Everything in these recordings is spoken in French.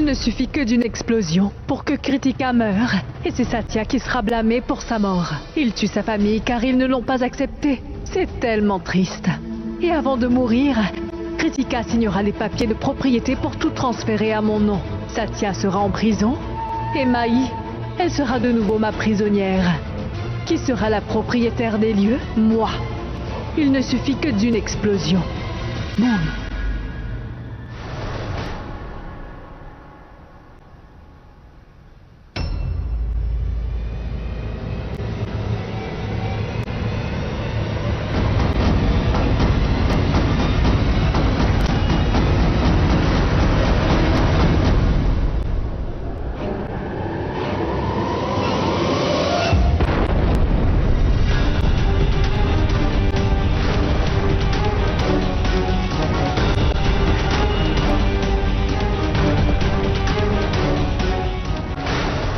ne suffit que d'une explosion pour que Kritika meure. Et c'est Satya qui sera blâmé pour sa mort. Il tue sa famille car ils ne l'ont pas accepté. C'est tellement triste. Et avant de mourir, Kritika signera les papiers de propriété pour tout transférer à mon nom. Satya sera en prison. Et Maï, elle sera de nouveau ma prisonnière. Qui sera la propriétaire des lieux? Moi. Il ne suffit que d'une explosion. Boum.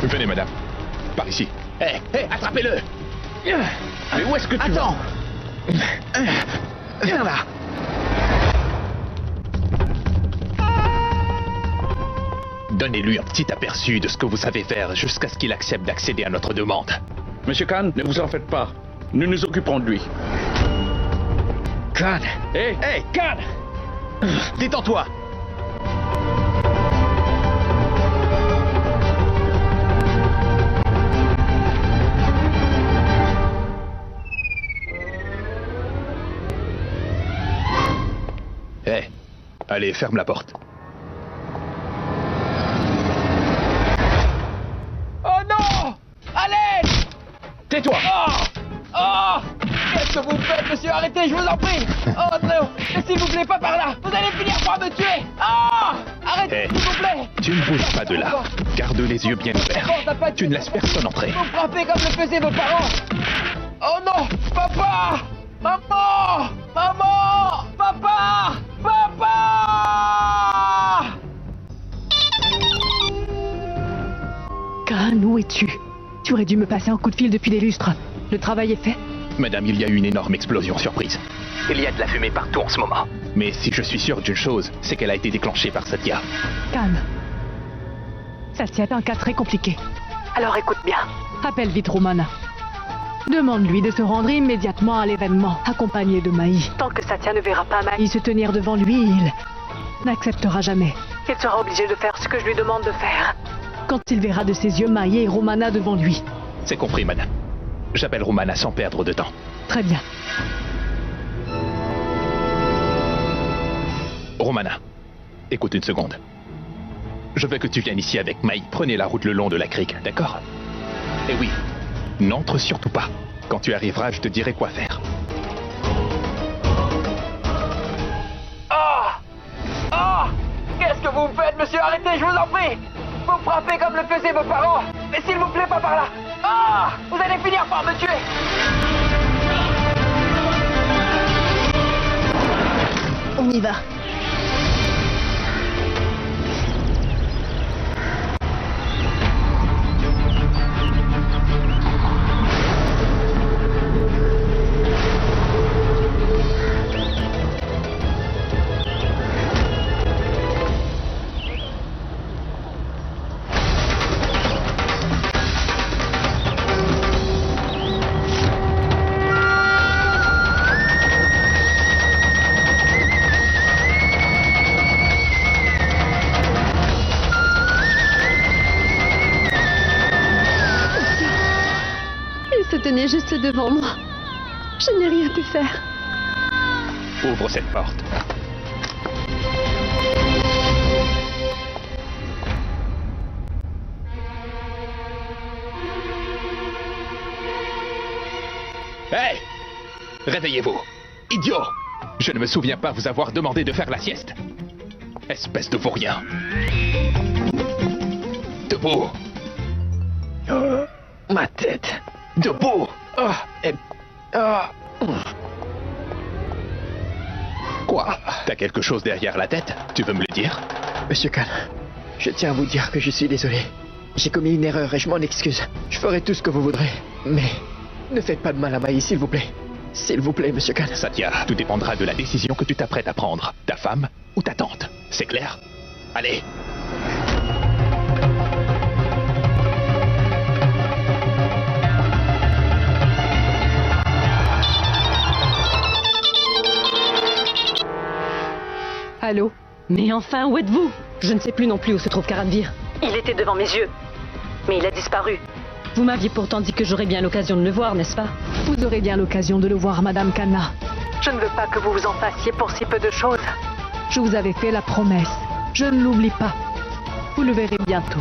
Venez, madame. Par ici. Hé, attrapez-le! Mais où est-ce que tu Attends. vas? Viens là! Donnez-lui un petit aperçu de ce que vous savez faire jusqu'à ce qu'il accepte d'accéder à notre demande. Monsieur Khan, ne vous en faites pas. Nous nous occupons de lui. Khan. Hé, Khan! Détends-toi! Hé, allez, ferme la porte. Oh non! Allez! Tais-toi! Oh! Qu'est-ce que vous faites, monsieur? Arrêtez, je vous en prie! Oh non! Mais s'il vous plaît, pas par là! Vous allez finir par me tuer! Ah! Arrêtez, Hey, s'il vous plaît! tu ne bouges pas de là. Garde les yeux bien ouverts. Tu ne laisses personne entrer. Vous frappez comme le faisaient vos parents! Oh non! Papa! Maman! Maman! Papa! Papa! Khan, où es-tu? Tu aurais dû me passer un coup de fil depuis des lustres. Le travail est fait? Madame, il y a eu une énorme explosion surprise. Il y a de la fumée partout en ce moment. Mais si je suis sûr d'une chose, c'est qu'elle a été déclenchée par Satya. Calme. Satya est un cas très compliqué. Alors écoute bien. Appelle vite Romana. Demande-lui de se rendre immédiatement à l'événement, accompagné de Maï. Tant que Satya ne verra pas Maï se tenir devant lui, il n'acceptera jamais. Il sera obligé de faire ce que je lui demande de faire. Quand il verra de ses yeux Maï et Romana devant lui. C'est compris, madame. J'appelle Romana sans perdre de temps. Très bien. Romana, écoute une seconde. Je veux que tu viennes ici avec Maï. Prenez la route le long de la crique, d'accord? Et oui, n'entre surtout pas. Quand tu arriveras, je te dirai quoi faire. Qu'est-ce que vous faites, monsieur? Arrêtez, je vous en prie! Vous frappez comme le faisaient vos parents! Mais s'il vous plaît, pas par là! Ah! Vous allez finir par me tuer! On y va. Se tenait juste devant moi. Je n'ai rien pu faire. Ouvre cette porte. Hey! Réveillez-vous. Idiot! Je ne me souviens pas vous avoir demandé de faire la sieste. Espèce de vaurien. Debout. Ma tête. Debout. Quoi? T'as quelque chose derrière la tête? Tu veux me le dire? Monsieur Khan, je tiens à vous dire que je suis désolé. J'ai commis une erreur et je m'en excuse. Je ferai tout ce que vous voudrez. Mais ne faites pas de mal à Maï, s'il vous plaît. S'il vous plaît, monsieur Khan. Satya, tout dépendra de la décision que tu t'apprêtes à prendre. Ta femme ou ta tante. C'est clair? Allez. Allô? Mais enfin, où êtes-vous? Je ne sais plus non plus où se trouve Karanvir. Il était devant mes yeux, mais il a disparu. Vous m'aviez pourtant dit que j'aurais bien l'occasion de le voir, n'est-ce pas? Vous aurez bien l'occasion de le voir, Madame Kanna. Je ne veux pas que vous vous en fassiez pour si peu de choses. Je vous avais fait la promesse. Je ne l'oublie pas. Vous le verrez bientôt.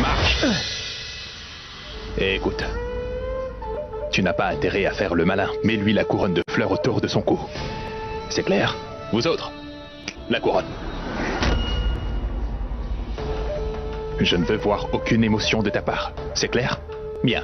Marche. Et écoute, tu n'as pas intérêt à faire le malin. Mets-lui la couronne de fleurs autour de son cou. C'est clair? Vous autres, la couronne. Je ne veux voir aucune émotion de ta part. C'est clair? Bien.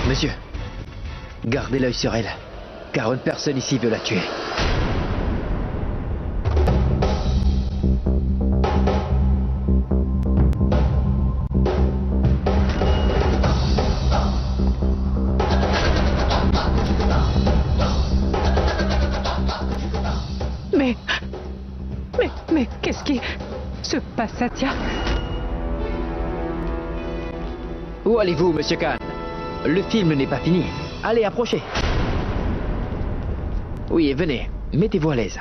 Monsieur, gardez l'œil sur elle, car une personne ici veut la tuer. Mais qu'est-ce qui se passe, Satya? Où allez-vous, Monsieur Khan? Le film n'est pas fini. Allez, approchez. Oui, venez. Mettez-vous à l'aise.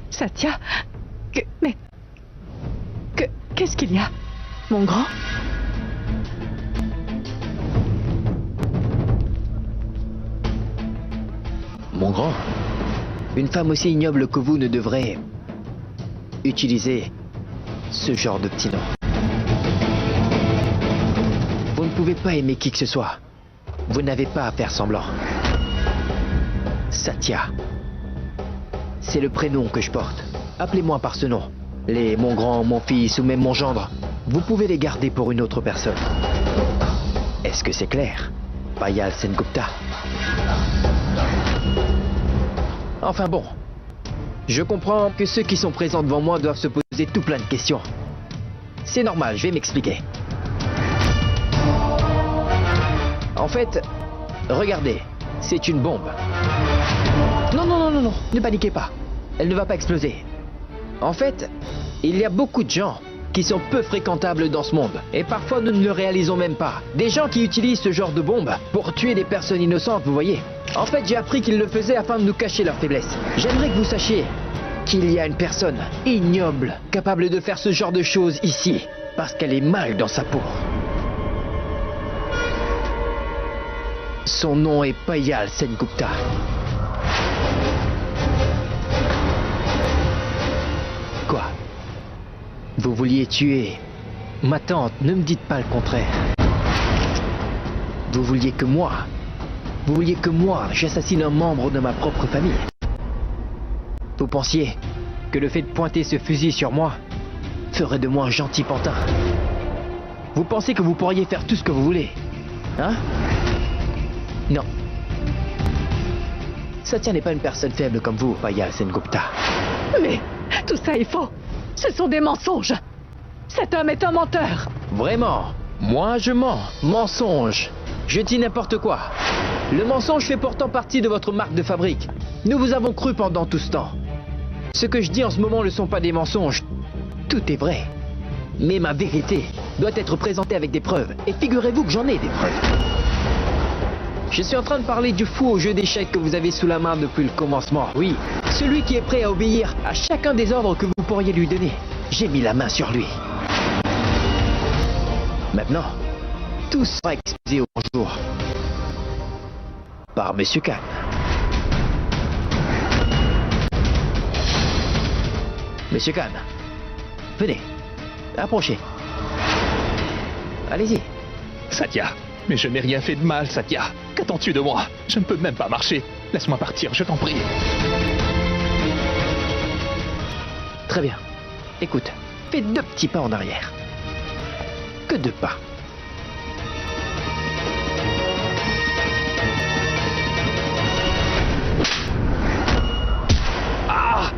Satya? Qu'est-ce qu'il y a? Mon grand? Mon grand, une femme aussi ignoble que vous ne devrait utiliser ce genre de petit nom. Vous ne pouvez pas aimer qui que ce soit. Vous n'avez pas à faire semblant. Satya. C'est le prénom que je porte. Appelez-moi par ce nom. Mon grand, mon fils ou même mon gendre, vous pouvez les garder pour une autre personne. Est-ce que c'est clair, Payal Sengupta? Enfin bon. Je comprends que ceux qui sont présents devant moi doivent se poser tout plein de questions. C'est normal, je vais m'expliquer. En fait, regardez, c'est une bombe. Non, ne paniquez pas. Elle ne va pas exploser. En fait, il y a beaucoup de gens qui sont peu fréquentables dans ce monde. Et parfois, nous ne le réalisons même pas. Des gens qui utilisent ce genre de bombe pour tuer des personnes innocentes, vous voyez. En fait, j'ai appris qu'ils le faisaient afin de nous cacher leurs faiblesses. J'aimerais que vous sachiez qu'il y a une personne ignoble capable de faire ce genre de choses ici, parce qu'elle est mal dans sa peau. Son nom est Payal Sengupta. Quoi? Vous vouliez tuer ma tante, ne me dites pas le contraire. Vous vouliez que moi, j'assassine un membre de ma propre famille. Vous pensiez que le fait de pointer ce fusil sur moi ferait de moi un gentil pantin. Vous pensez que vous pourriez faire tout ce que vous voulez, hein? Non. Satya n'est pas une personne faible comme vous, Payal Sengupta. Mais tout ça est faux. Ce sont des mensonges. Cet homme est un menteur. Vraiment? Moi, je mens. Mensonge. Je dis n'importe quoi. Le mensonge fait pourtant partie de votre marque de fabrique. Nous vous avons cru pendant tout ce temps. Ce que je dis en ce moment ne sont pas des mensonges. Tout est vrai. Mais ma vérité doit être présentée avec des preuves. Et figurez-vous que j'en ai des preuves. Je suis en train de parler du fou au jeu d'échecs que vous avez sous la main depuis le commencement. Oui, celui qui est prêt à obéir à chacun des ordres que vous pourriez lui donner. J'ai mis la main sur lui. Maintenant, tout sera exposé au jour. Par Monsieur Khan. Monsieur Khan, venez, approchez. Allez-y. Satya, mais je n'ai rien fait de mal, Satya. Qu'attends-tu de moi? Je ne peux même pas marcher. Laisse-moi partir, je t'en prie. Très bien. Écoute, fais 2 petits pas en arrière. Que 2 pas. Ah!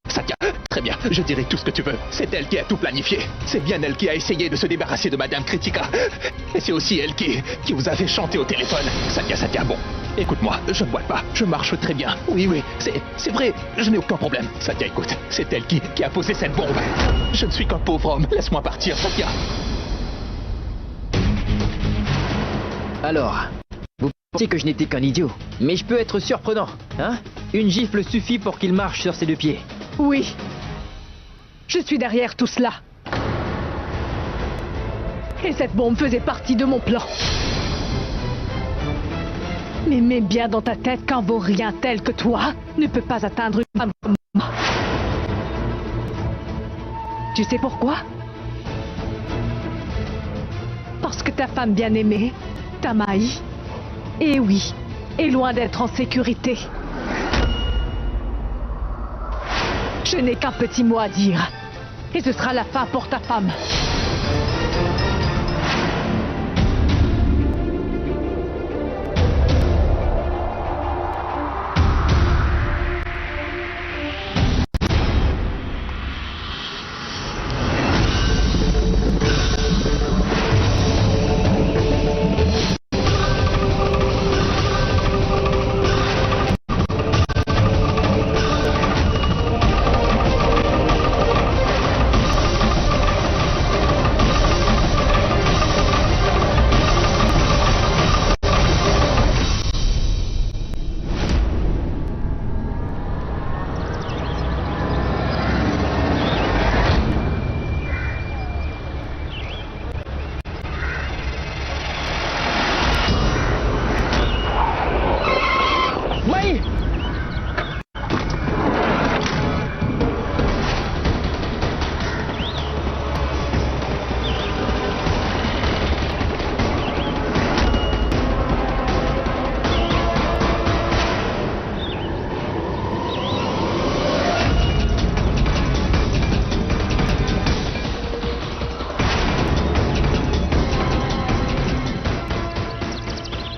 Satya, très bien, je dirai tout ce que tu veux. C'est elle qui a tout planifié. C'est bien elle qui a essayé de se débarrasser de Madame Kritika. Et c'est aussi elle qui vous a fait chanter au téléphone. Satya, bon, écoute-moi, je ne boite pas, je marche très bien. Oui, c'est vrai, je n'ai aucun problème. Satya, écoute, c'est elle qui a posé cette bombe. Je ne suis qu'un pauvre homme, laisse-moi partir, Satya. Alors, vous pensez que je n'étais qu'un idiot. Mais je peux être surprenant, hein? Une gifle suffit pour qu'il marche sur ses 2 pieds. Oui. Je suis derrière tout cela. Et cette bombe faisait partie de mon plan. Mais mets bien dans ta tête qu'un vaurien tel que toi ne peut pas atteindre une femme comme moi. Tu sais pourquoi? Parce que ta femme bien-aimée, Tamaï, et oui, est loin d'être en sécurité. Je n'ai qu'un petit mot à dire. Et ce sera la fin pour ta femme.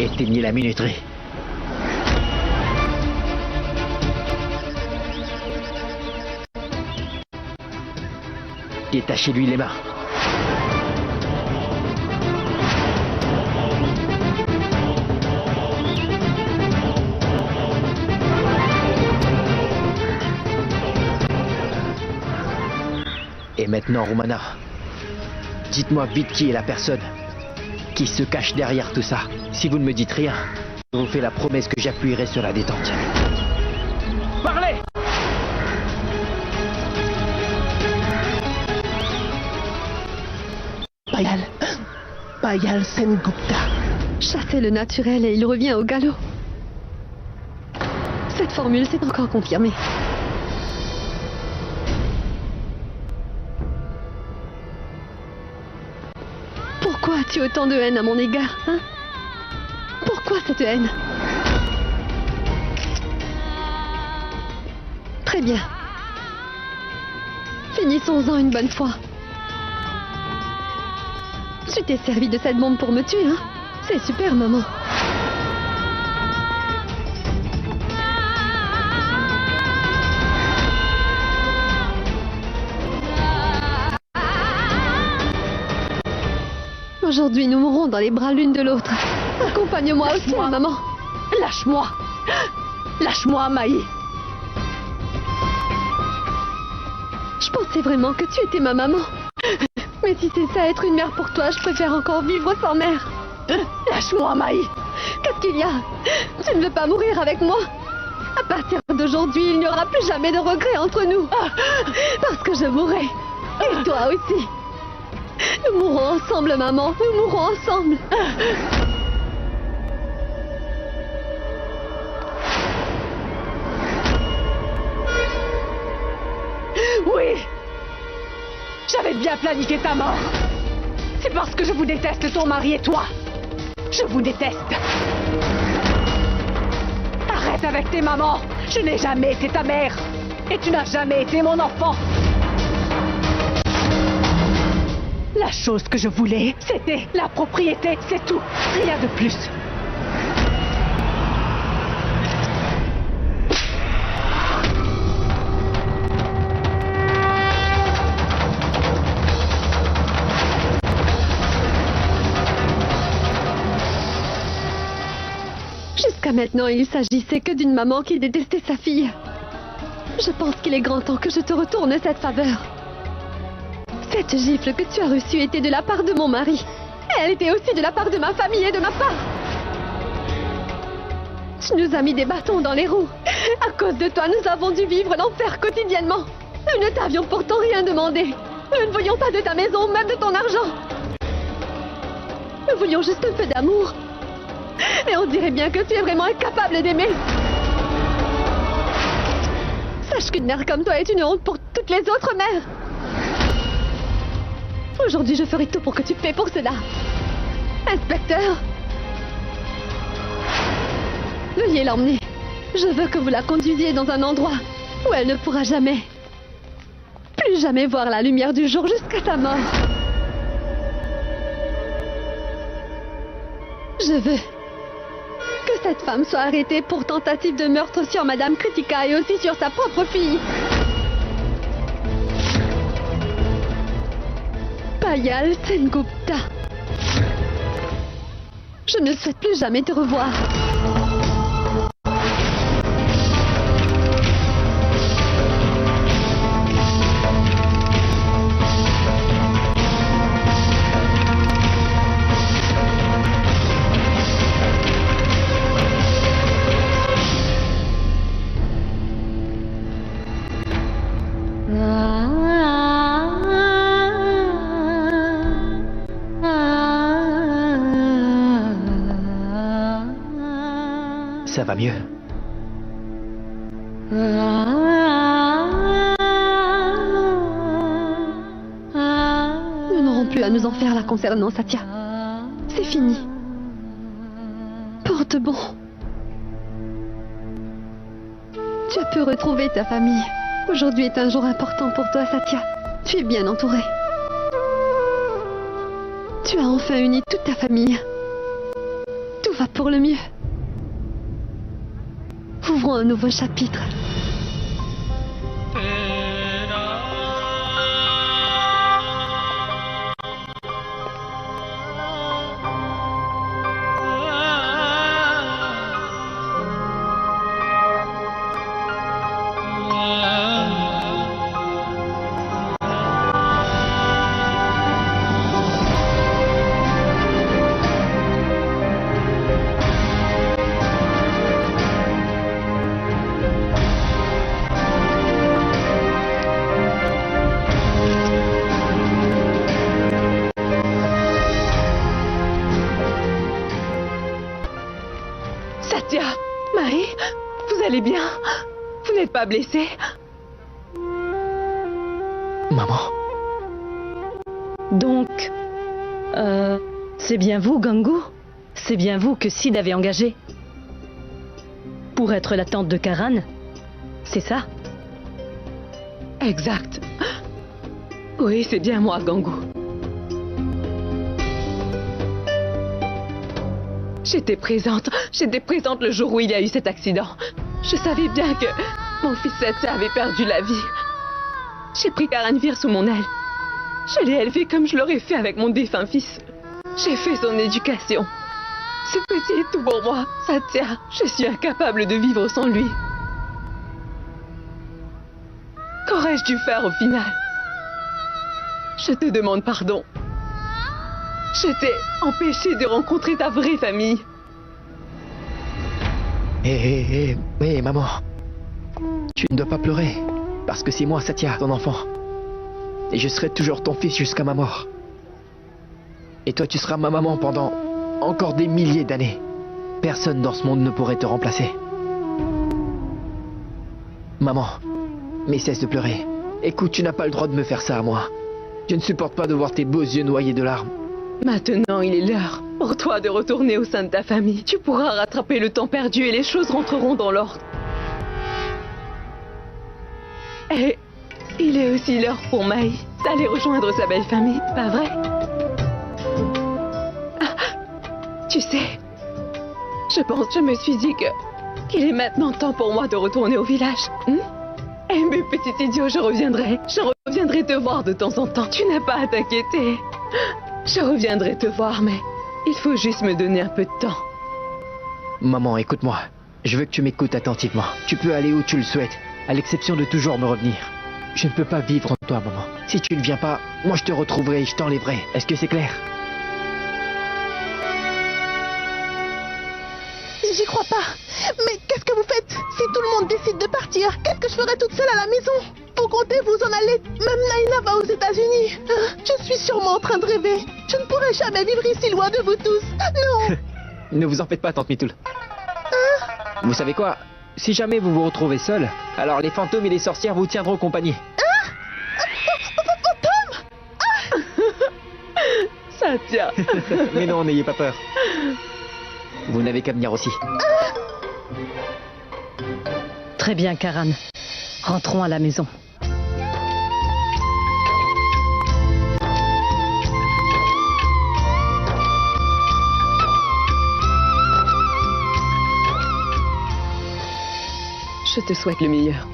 Éteignez la minuterie. Détachez-lui les mains. Et maintenant, Romana, dites-moi vite qui est la personne qui se cache derrière tout ça. Si vous ne me dites rien, je vous fais la promesse que j'appuierai sur la détente. Parlez! Payal Sengupta. Chasser le naturel et il revient au galop. Cette formule s'est encore confirmée. Pourquoi as-tu autant de haine à mon égard, hein? Pourquoi cette haine? Très bien. Finissons-en une bonne fois. Tu t'es servi de cette bombe pour me tuer, hein? C'est super, maman. Aujourd'hui, nous mourrons dans les bras l'une de l'autre. Accompagne-moi au ciel, maman. Lâche-moi. Lâche-moi, Maï. Je pensais vraiment que tu étais ma maman. Mais si c'est ça, être une mère pour toi, je préfère encore vivre sans mère. Lâche-moi, Maï. Qu'est-ce qu'il y a? Tu ne veux pas mourir avec moi? À partir d'aujourd'hui, il n'y aura plus jamais de regrets entre nous. Parce que je mourrai. Et toi aussi. Nous mourrons ensemble, maman. Nous mourrons ensemble. Oui. J'avais bien planifié ta mort. C'est parce que je vous déteste, ton mari et toi. Je vous déteste. Arrête avec tes mamans. Je n'ai jamais été ta mère. Et tu n'as jamais été mon enfant. La chose que je voulais, c'était la propriété, c'est tout. Rien de plus. Jusqu'à maintenant, il s'agissait que d'une maman qui détestait sa fille. Je pense qu'il est grand temps que je te retourne cette faveur. Cette gifle que tu as reçue était de la part de mon mari. Et elle était aussi de la part de ma famille et de ma part. Tu nous as mis des bâtons dans les roues. À cause de toi, nous avons dû vivre l'enfer quotidiennement. Nous ne t'avions pourtant rien demandé. Nous ne voulions pas de ta maison, même de ton argent. Nous voulions juste un peu d'amour. Et on dirait bien que tu es vraiment incapable d'aimer. Sache qu'une mère comme toi est une honte pour toutes les autres mères. Aujourd'hui, je ferai tout pour que tu paies pour cela. Inspecteur, veuillez l'emmener. Je veux que vous la conduisiez dans un endroit où elle ne pourra jamais, plus jamais voir la lumière du jour jusqu'à sa mort. Je veux que cette femme soit arrêtée pour tentative de meurtre sur Madame Kritika et aussi sur sa propre fille. Payal Sengupta. Je ne souhaite plus jamais te revoir. Ça va mieux. Nous n'aurons plus à nous en faire là concernant Satya. C'est fini. Porte bon. Tu peux retrouver ta famille. Aujourd'hui est un jour important pour toi, Satya. Tu es bien entouré. Tu as enfin uni toute ta famille. Tout va pour le mieux. Ouvrons un nouveau chapitre. Satya, Maï, vous allez bien? Vous n'êtes pas blessée? Maman. Donc, c'est bien vous, Gangu? C'est bien vous que Sid avait engagé pour être la tante de Karan? C'est ça? Exact. Oui, c'est bien moi, Gangu. J'étais présente le jour où il y a eu cet accident. Je savais bien que mon fils Satya avait perdu la vie. J'ai pris Karanvir sous mon aile. Je l'ai élevé comme je l'aurais fait avec mon défunt fils. J'ai fait son éducation. Ce petit est tout pour moi, Satya. Je suis incapable de vivre sans lui. Qu'aurais-je dû faire au final? Je te demande pardon. Je t'ai empêché de rencontrer ta vraie famille. Hé, maman. Tu ne dois pas pleurer. Parce que c'est moi, Satya, ton enfant. Et je serai toujours ton fils jusqu'à ma mort. Et toi, tu seras ma maman pendant encore des milliers d'années. Personne dans ce monde ne pourrait te remplacer. Maman, mais cesse de pleurer. Écoute, tu n'as pas le droit de me faire ça à moi. Je ne supporte pas de voir tes beaux yeux noyés de larmes. Maintenant, il est l'heure pour toi de retourner au sein de ta famille. Tu pourras rattraper le temps perdu et les choses rentreront dans l'ordre. Et il est aussi l'heure pour Mai d'aller rejoindre sa belle famille, pas vrai? Tu sais, je me suis dit qu'il est maintenant temps pour moi de retourner au village. Eh mais petit idiot, je reviendrai te voir de temps en temps. Tu n'as pas à t'inquiéter. Je reviendrai te voir, mais il faut juste me donner un peu de temps. Maman, écoute-moi. Je veux que tu m'écoutes attentivement. Tu peux aller où tu le souhaites, à l'exception de toujours me revenir. Je ne peux pas vivre sans toi, maman. Si tu ne viens pas, moi je te retrouverai et je t'enlèverai. Est-ce que c'est clair? J'y crois pas. Mais qu'est-ce que vous faites? Si tout le monde décide de partir, qu'est-ce que je ferai toute seule à la maison? Vous comptez vous en aller? Même Naina va aux États-Unis. Je suis sûrement en train de rêver. Je ne pourrai jamais vivre ici loin de vous tous. Non. Ne vous en faites pas, tante Mitoul. Vous savez quoi? Si jamais vous vous retrouvez seul, alors les fantômes et les sorcières vous tiendront compagnie. Satya. Mais non, n'ayez pas peur. Vous n'avez qu'à venir aussi. Très bien, Karan. Rentrons à la maison. Je te souhaite le meilleur.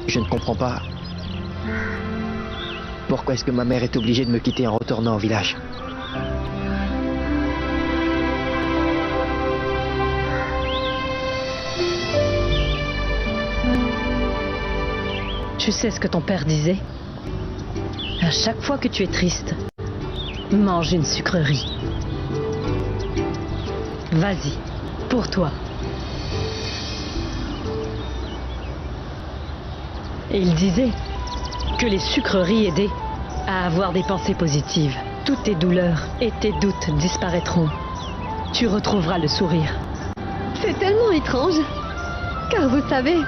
Je ne comprends pas. Pourquoi est-ce que ma mère est obligée de me quitter en retournant au village? Tu sais ce que ton père disait? À chaque fois que tu es triste, mange une sucrerie. Vas-y, pour toi. Et il disait que les sucreries aidaient à avoir des pensées positives. Toutes tes douleurs et tes doutes disparaîtront. Tu retrouveras le sourire. C'est tellement étrange. Car vous savez,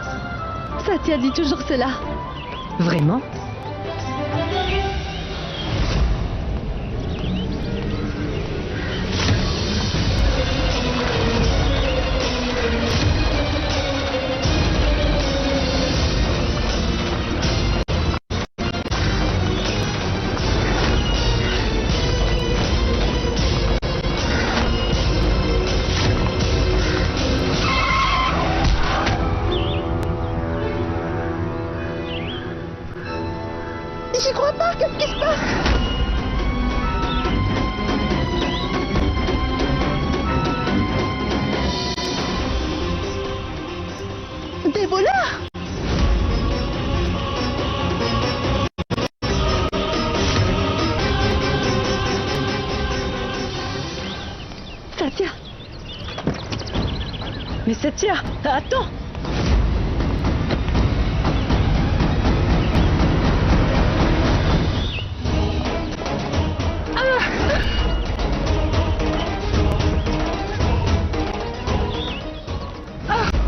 Satya dit toujours cela. Vraiment? J'y crois pas. Qu'est-ce qui se passe? Des voleurs? Satya, Mais Satya, attends!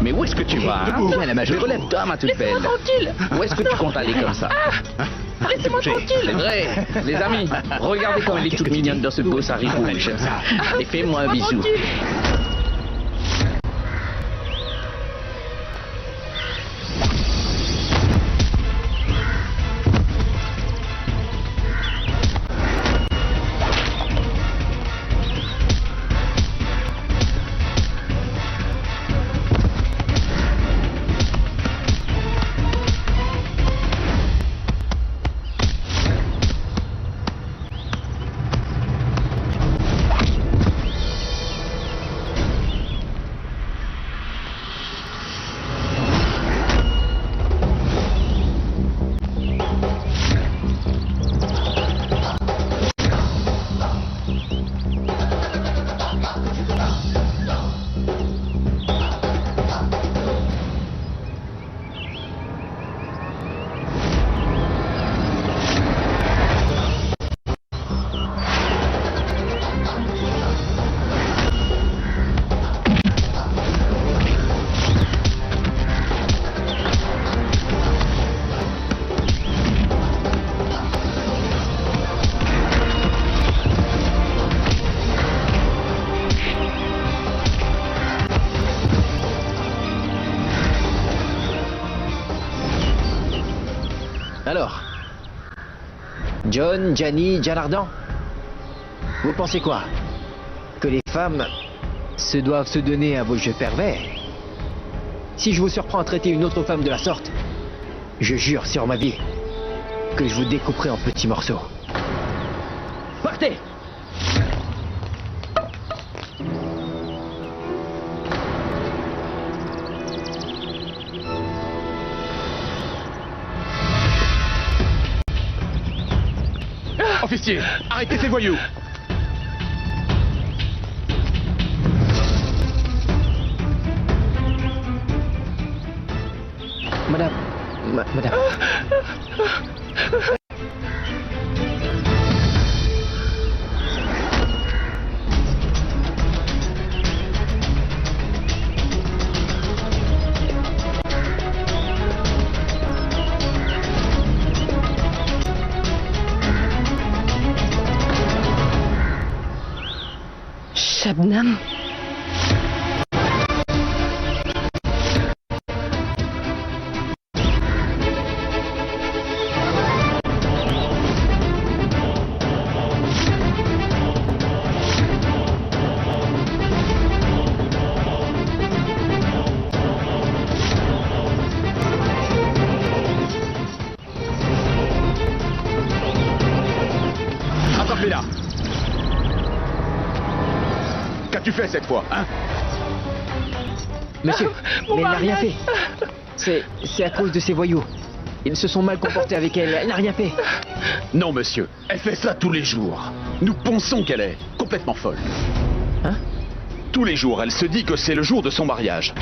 Mais où est-ce que tu vas hein? Viens, la major. Relève-toi, ma toute belle. Laissez-moi tranquille. Où est-ce que tu comptes aller comme ça? Laissez-moi C'est tranquille. vrai. Les amis, regardez comme elle est toute mignonne dans ce beau sari rouge. Et fais-moi un bisou. Tranquille. Alors, John, Gianni, Janardan, vous pensez quoi? Que les femmes se doivent se donner à vos jeux pervers? Si je vous surprends à traiter une autre femme de la sorte, je jure sur ma vie que je vous découperai en petits morceaux. Partez! Officier, arrêtez ces voyous. Madame, madame. Shabnam. Attrapez-la. Qu'as-tu fait cette fois, hein? Monsieur, mais elle n'a rien fait. C'est à cause de ces voyous. Ils se sont mal comportés avec elle. Elle n'a rien fait. Non, monsieur. Elle fait ça tous les jours. Nous pensons qu'elle est complètement folle. Hein? Tous les jours, elle se dit que c'est le jour de son mariage.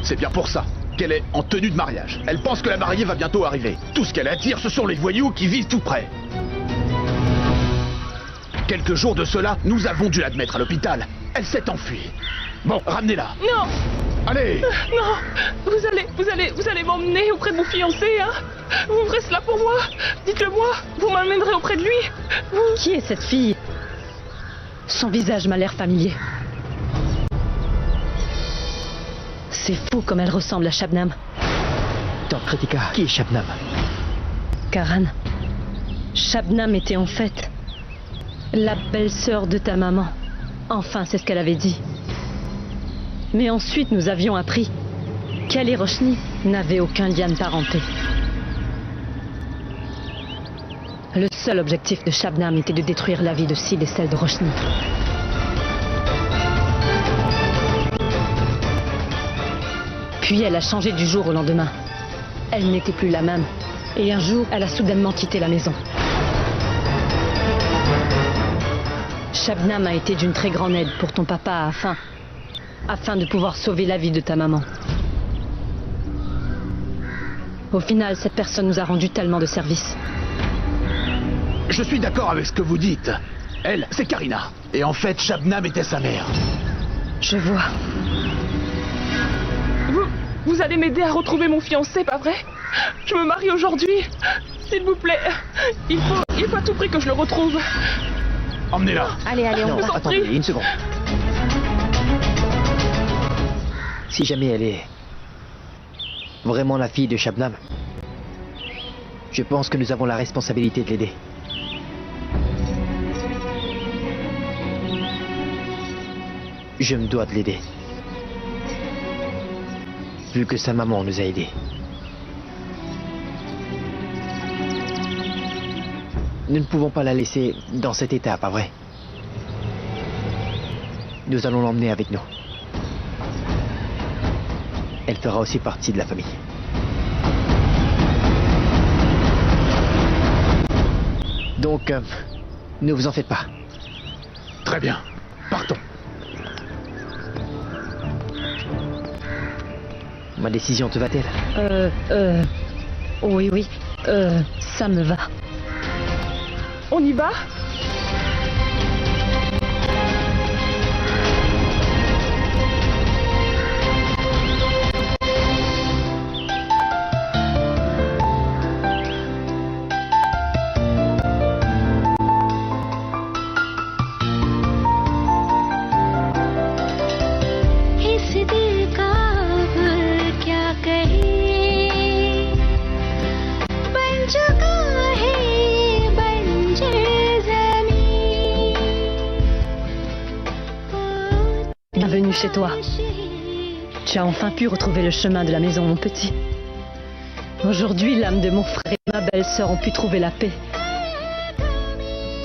C'est bien pour ça qu'elle est en tenue de mariage. Elle pense que la mariée va bientôt arriver. Tout ce qu'elle attire, ce sont les voyous qui vivent tout près. Quelques jours de cela, nous avons dû l'admettre à l'hôpital. Elle s'est enfuie. Bon, ramenez-la. Non, Allez! non. Vous allez m'emmener auprès de mon fiancé, hein? Vous ferez cela pour moi? Dites-le-moi. Vous m'emmènerez auprès de lui? Qui est cette fille? Son visage m'a l'air familier. C'est fou comme elle ressemble à Shabnam. Tante Kritika, qui est Shabnam? Karan, Shabnam était en fait la belle-sœur de ta maman. Enfin, c'est ce qu'elle avait dit. Mais ensuite, nous avions appris qu'elle et Roshni n'avaient aucun lien de parenté. Le seul objectif de Shabnam était de détruire la vie de Sid et celle de Roshni. Puis elle a changé du jour au lendemain. Elle n'était plus la même. Et un jour, elle a soudainement quitté la maison. Shabnam a été d'une très grande aide pour ton papa afin de pouvoir sauver la vie de ta maman. Au final, cette personne nous a rendu tellement de services. Je suis d'accord avec ce que vous dites. Elle, c'est Karina. Et en fait, Shabnam était sa mère. Je vois. Vous allez m'aider à retrouver mon fiancé, pas vrai? Je me marie aujourd'hui. S'il vous plaît. Il faut à tout prix que je le retrouve. Emmenez-la. Allez, on Non, va. attendez, une seconde. Si jamais elle est vraiment la fille de Shabnam, je pense que nous avons la responsabilité de l'aider. Je me dois de l'aider. Vu que sa maman nous a aidés. Nous ne pouvons pas la laisser dans cet état, pas vrai? Nous allons l'emmener avec nous. Elle fera aussi partie de la famille. Donc, ne vous en faites pas. Très bien. Partons. Ma décision te va-t-elle? Oui, ça me va. On y va? इस दिल का अब क्या कहे बन चुका है बंजर ज़मीं Bienvenue chez toi. Tu as enfin pu retrouver le chemin de la maison, mon petit. Aujourd'hui, l'âme de mon frère et ma belle-sœur ont pu trouver la paix.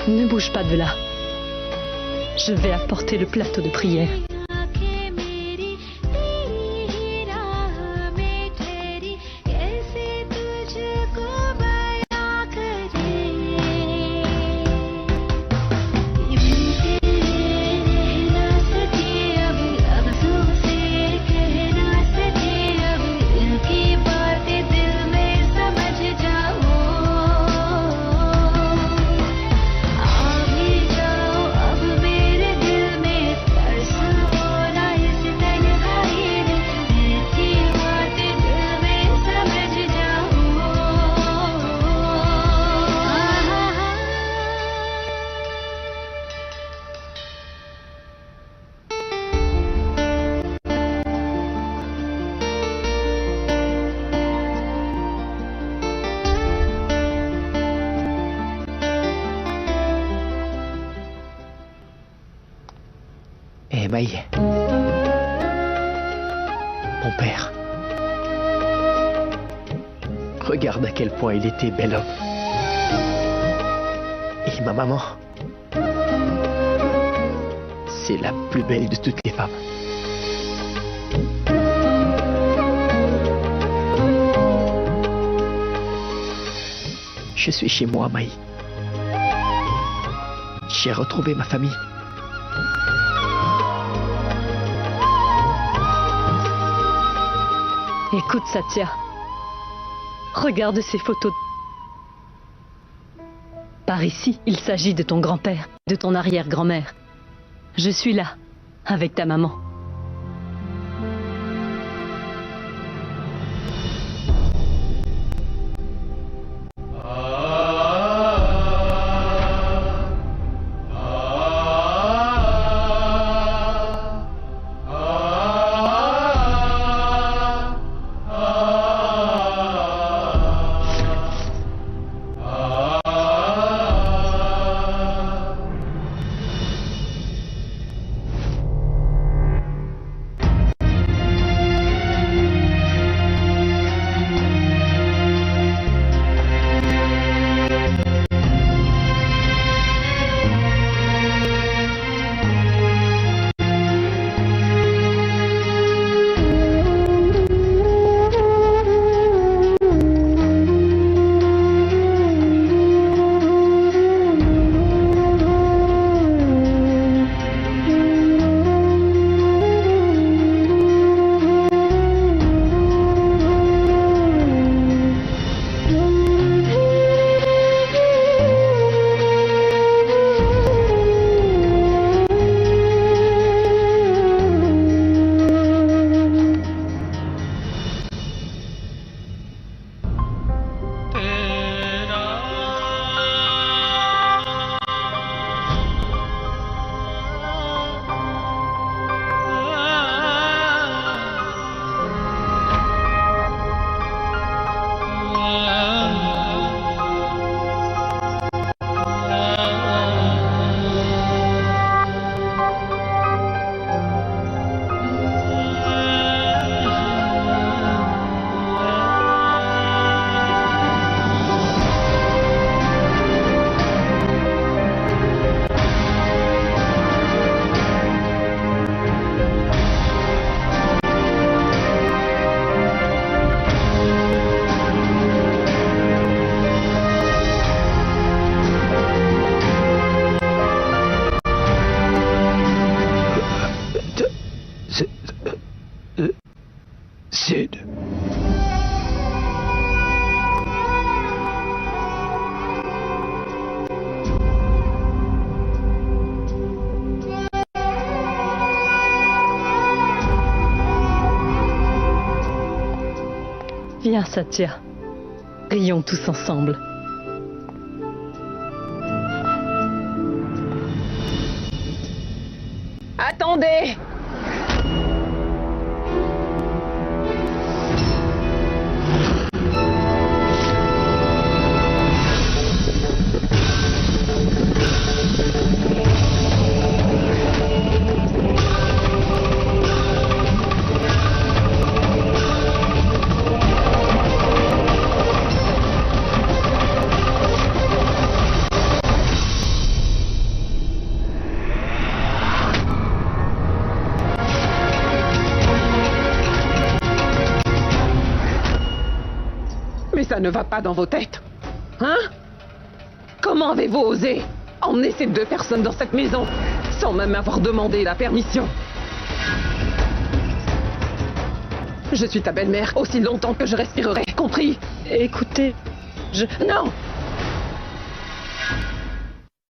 Ne bouge pas de là. Je vais apporter le plateau de prière. आँखें मेरी तेरी राह में ठहरी कैसे तुझको बयां करे रह ना सके अब लफ्ज़ों से कह ना सके अब दिल की बातें दिल में समझ जाओ आ भी जाओ अब मेरे दिल में तरस होना इस तन्हाई में दिल की बातें दिल में समझ जाओ Eh, Maï. Mon père. Regarde à quel point il était bel homme. Et ma maman. C'est la plus belle de toutes les femmes. Je suis chez moi, Maï. J'ai retrouvé ma famille. Écoute, Satya. Regarde ces photos. Par ici, il s'agit de ton grand-père, de ton arrière-grand-mère. Je suis là, avec ta maman. Viens, Satya. Rions tous ensemble. Attendez! Mais ça ne va pas dans vos têtes. Hein? Comment avez-vous osé emmener ces deux personnes dans cette maison sans même avoir demandé la permission? Je suis ta belle-mère aussi longtemps que je respirerai, compris? Écoutez, Non!